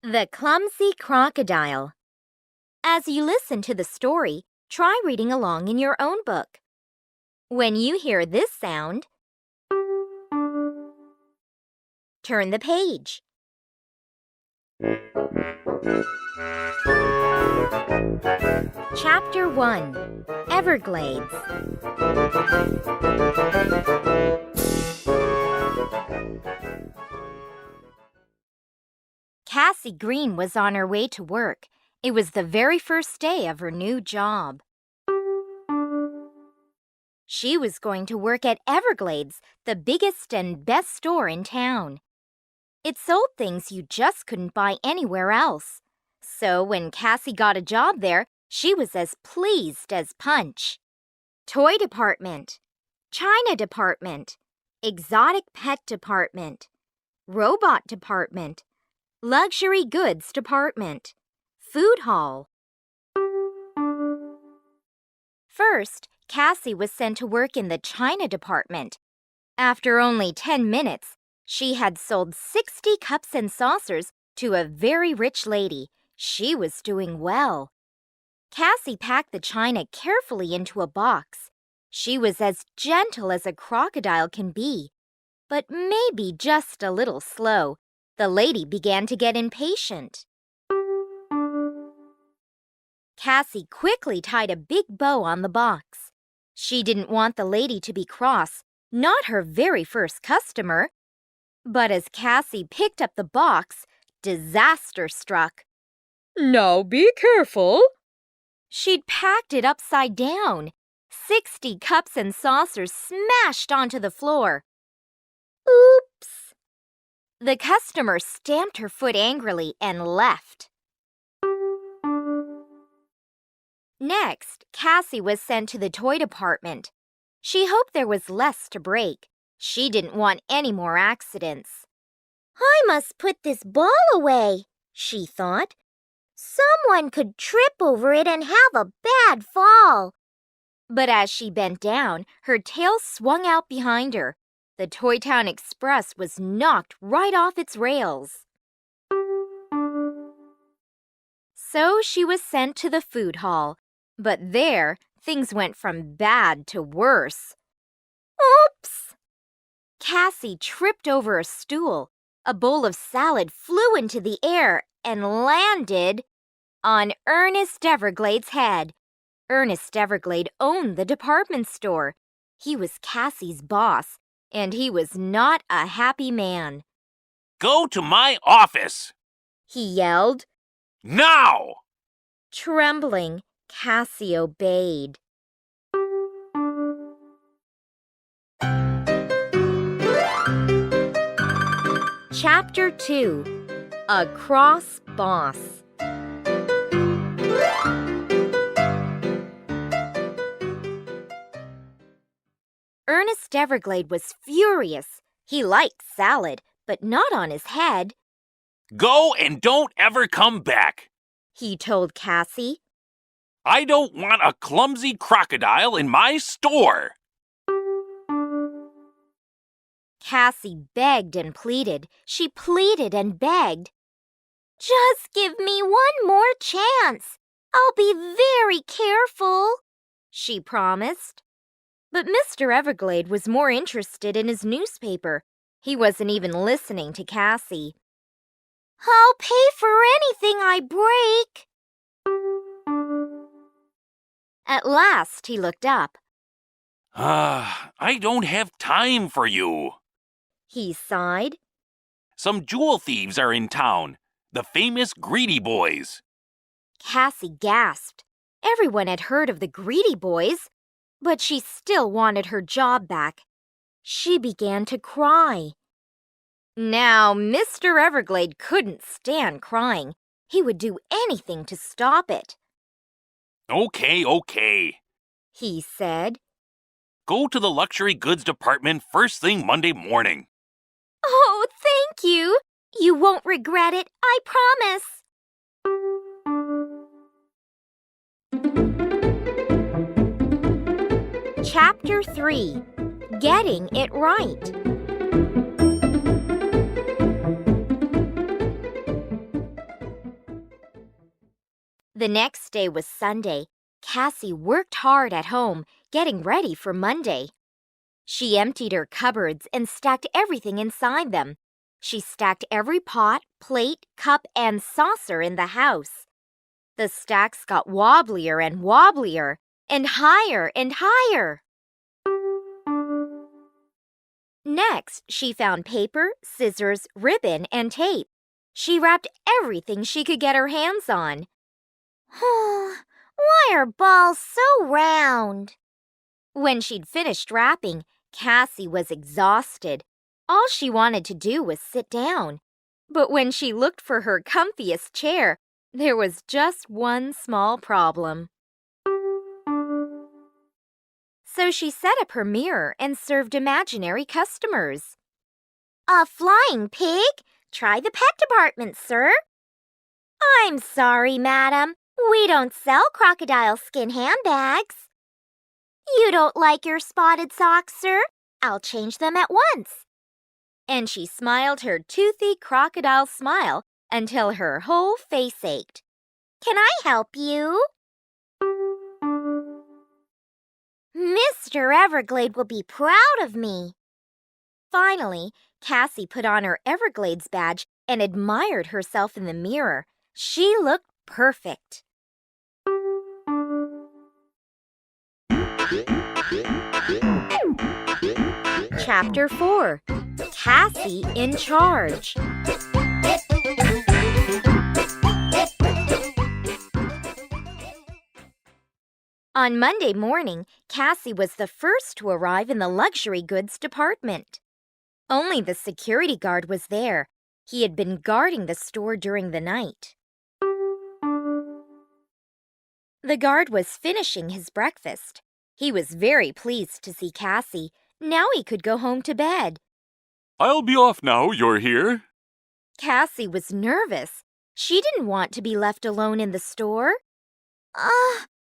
The Clumsy Crocodile. As you listen to the story, try reading along in your own book. When you hear this sound, turn the page. Chapter 1. Everglades. Cassie Green was on her way to work. It was the very first day of her new job. She was going to work at Everglades, the biggest and best store in town. It sold things you just couldn't buy anywhere else. So when Cassie got a job there, she was as pleased as punch. Toy department, China department, exotic pet department, robot department, luxury goods department, food hall. First, Cassie was sent to work in the China department. After only 10 minutes, she had sold 60 cups and saucers to a very rich lady. She was doing well. Cassie packed the china carefully into a box. She was as gentle as a crocodile can be, but maybe just a little slow. The lady began to get impatient. Cassie quickly tied a big bow on the box. She didn't want the lady to be cross, not her very first customer. But as Cassie picked up the box, disaster struck. Now be careful. She'd packed it upside down. 60 cups and saucers smashed onto the floor. Oops! The customer stamped her foot angrily and left. Next, Cassie was sent to the toy department. She hoped there was less to break. She didn't want any more accidents. I must put this ball away, she thought. Someone could trip over it and have a bad fall. But as she bent down, her tail swung out behind her. The Toy Town Express was knocked right off its rails. So she was sent to the food hall. But there, things went from bad to worse. Oops! Cassie tripped over a stool. A bowl of salad flew into the air and landed on Ernest Everglade's head. Ernest Everglade owned the department store. He was Cassie's boss, and he was not a happy man. Go to my office! He yelled. Now! Trembling, Cassie obeyed. Chapter 2. A Cross Boss. Ernest Everglade was furious. He liked salad, but not on his head. Go and don't ever come back, he told Cassie. I don't want a clumsy crocodile in my store. Cassie begged and pleaded. She pleaded and begged. Just give me one more chance. I'll be very careful, she promised. But Mr. Everglade was more interested in his newspaper. He wasn't even listening to Cassie. I'll pay for anything I break. At last, he looked up. I don't have time for you, he sighed. Some jewel thieves are in town, the famous Greedy Boys. Cassie gasped. Everyone had heard of the Greedy Boys, but she still wanted her job back. She began to cry. Now, Mr. Everglade couldn't stand crying. He would do anything to stop it. Okay, he said. Go to the luxury goods department first thing Monday morning. Oh, thank you. You won't regret it, I promise. Chapter 3. Getting It Right. The next day was Sunday. Cassie worked hard at home, getting ready for Monday. She emptied her cupboards and stacked everything inside them. She stacked every pot, plate, cup, and saucer in the house. The stacks got wobblier and wobblier, and higher and higher. Next, she found paper, scissors, ribbon, and tape. She wrapped everything she could get her hands on. Why are balls so round? When she'd finished wrapping, Cassie was exhausted. All she wanted to do was sit down. But when she looked for her comfiest chair, there was just one small problem. So she set up her mirror and served imaginary customers. A flying pig? Try the pet department, sir. I'm sorry, madam. We don't sell crocodile skin handbags. You don't like your spotted socks, sir? I'll change them at once. And she smiled her toothy crocodile smile until her whole face ached. Can I help you? Mr. Everglade will be proud of me. Finally, Cassie put on her Everglades badge and admired herself in the mirror. She looked perfect. Chapter 4. Cassie in Charge. On Monday morning, Cassie was the first to arrive in the luxury goods department. Only the security guard was there. He had been guarding the store during the night. The guard was finishing his breakfast. He was very pleased to see Cassie. Now he could go home to bed. I'll be off now you're here. Cassie was nervous. She didn't want to be left alone in the store.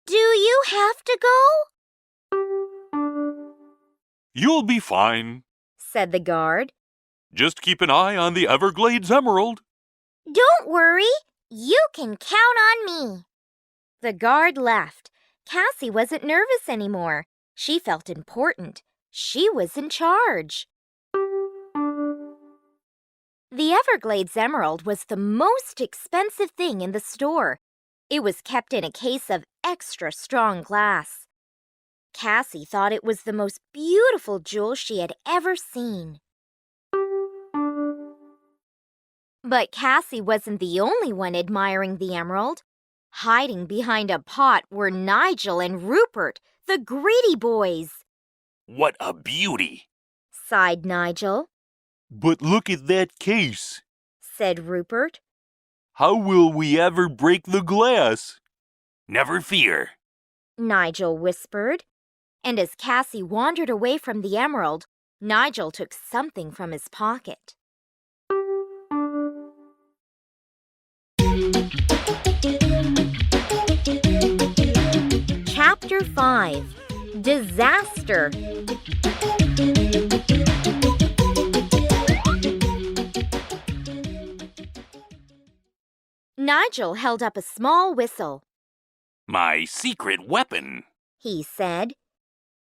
Do you have to go? You'll be fine, said the guard. Just keep an eye on the Everglades emerald. Don't worry. You can count on me. The guard left. Cassie wasn't nervous anymore. She felt important. She was in charge. The Everglades emerald was the most expensive thing in the store. It was kept in a case of extra strong glass. Cassie thought it was the most beautiful jewel she had ever seen. But Cassie wasn't the only one admiring the emerald. Hiding behind a pot were Nigel and Rupert, the greedy boys. What a beauty, sighed Nigel. But look at that case, said Rupert. How will we ever break the glass? Never fear, Nigel whispered. And as Cassie wandered away from the emerald, Nigel took something from his pocket. Chapter 5. Disaster. Nigel held up a small whistle. My secret weapon, he said.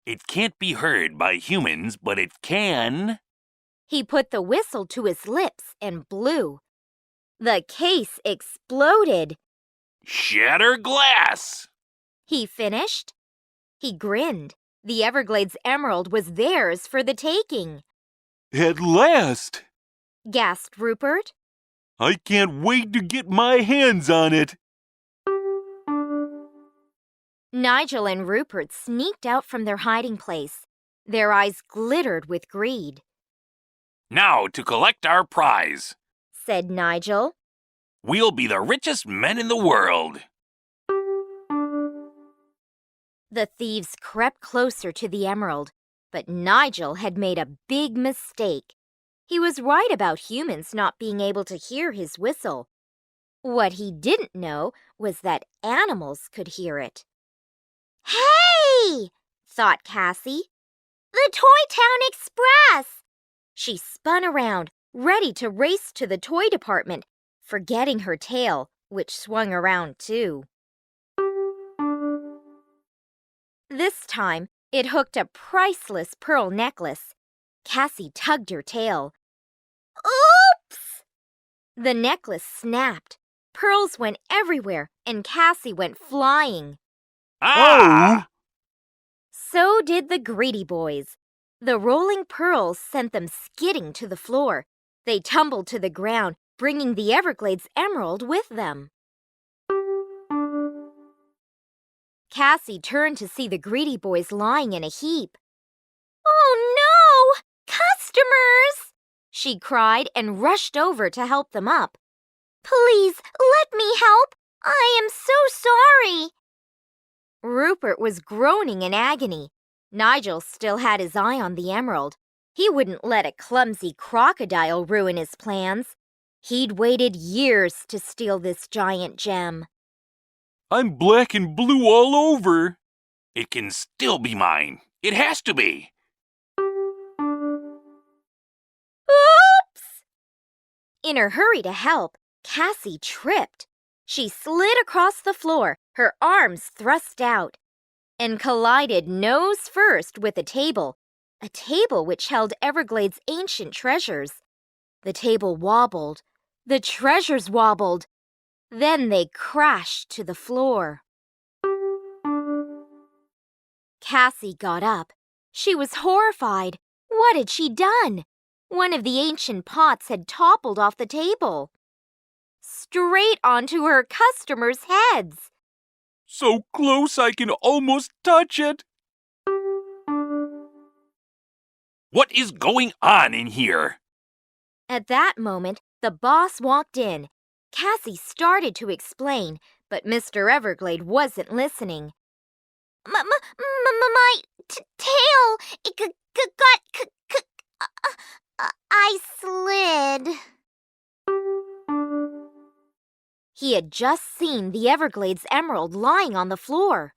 It can't be heard by humans, but it can. He put the whistle to his lips and blew. The case exploded. Shatter glass, he finished. He grinned. The Everglades emerald was theirs for the taking. At last, gasped Rupert. I can't wait to get my hands on it. Nigel and Rupert sneaked out from their hiding place. Their eyes glittered with greed. Now to collect our prize, said Nigel. We'll be the richest men in the world. The thieves crept closer to the emerald, but Nigel had made a big mistake. He was right about humans not being able to hear his whistle. What he didn't know was that animals could hear it. Hey! thought Cassie. The Toy Town Express! She spun around, ready to race to the toy department, forgetting her tail, which swung around too. This time, it hooked a priceless pearl necklace. Cassie tugged her tail. Oops! The necklace snapped. Pearls went everywhere, and Cassie went flying. Ah! So did the greedy boys. The rolling pearls sent them skidding to the floor. They tumbled to the ground, bringing the Everglades emerald with them. Cassie turned to see the greedy boys lying in a heap. "Oh no! Customers!" she cried and rushed over to help them up. "Please, let me help! I am so sorry!" Rupert was groaning in agony. Nigel still had his eye on the emerald. He wouldn't let a clumsy crocodile ruin his plans. He'd waited years to steal this giant gem. I'm black and blue all over. It can still be mine. It has to be. Oops! In her hurry to help, Cassie tripped. She slid across the floor, her arms thrust out, and collided nose first with a table which held Everglades' ancient treasures. The table wobbled. The treasures wobbled. Then they crashed to the floor. Cassie got up. She was horrified. What had she done? One of the ancient pots had toppled off the table, straight onto her customers' heads. So close I can almost touch it. What is going on in here? At that moment, the boss walked in. Cassie started to explain, but Mr. Everglade wasn't listening. My tail, it got, I slid. He had just seen the Everglades emerald lying on the floor.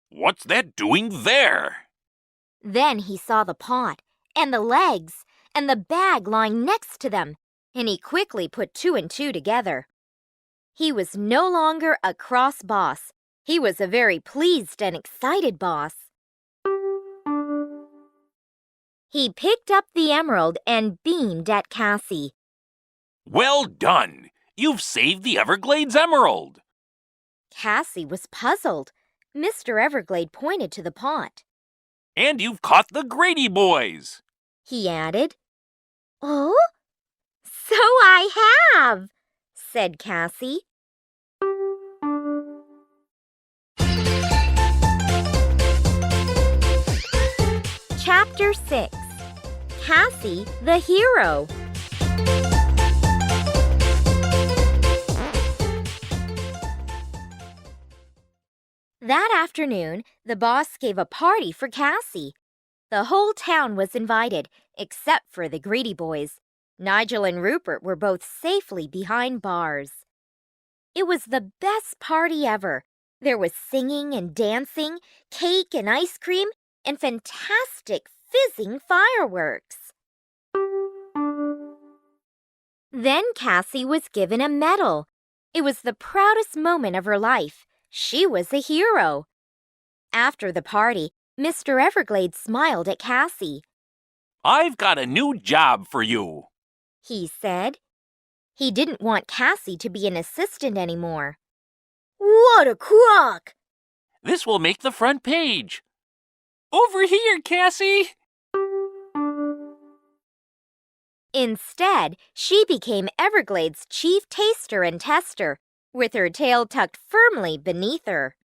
What's that doing there? Then he saw the pot, and the legs, and the bag lying next to them, and he quickly put 2 and 2 together. He was no longer a cross boss. He was a very pleased and excited boss. He picked up the emerald and beamed at Cassie. Well done. You've saved the Everglades emerald. Cassie was puzzled. Mr. Everglade pointed to the pot. And you've caught the Grady boys. He added. "Oh? So I have," said Cassie. Chapter 6. Cassie the Hero. That afternoon, the boss gave a party for Cassie. The whole town was invited, except for the greedy boys. Nigel and Rupert were both safely behind bars. It was the best party ever. There was singing and dancing, cake and ice cream, and fantastic fizzing fireworks. Then Cassie was given a medal. It was the proudest moment of her life. She was a hero. After the party, Mr. Everglade smiled at Cassie. I've got a new job for you, he said. He didn't want Cassie to be an assistant anymore. What a crock! This will make the front page. Over here, Cassie. Instead, she became Everglades' chief taster and tester, with her tail tucked firmly beneath her.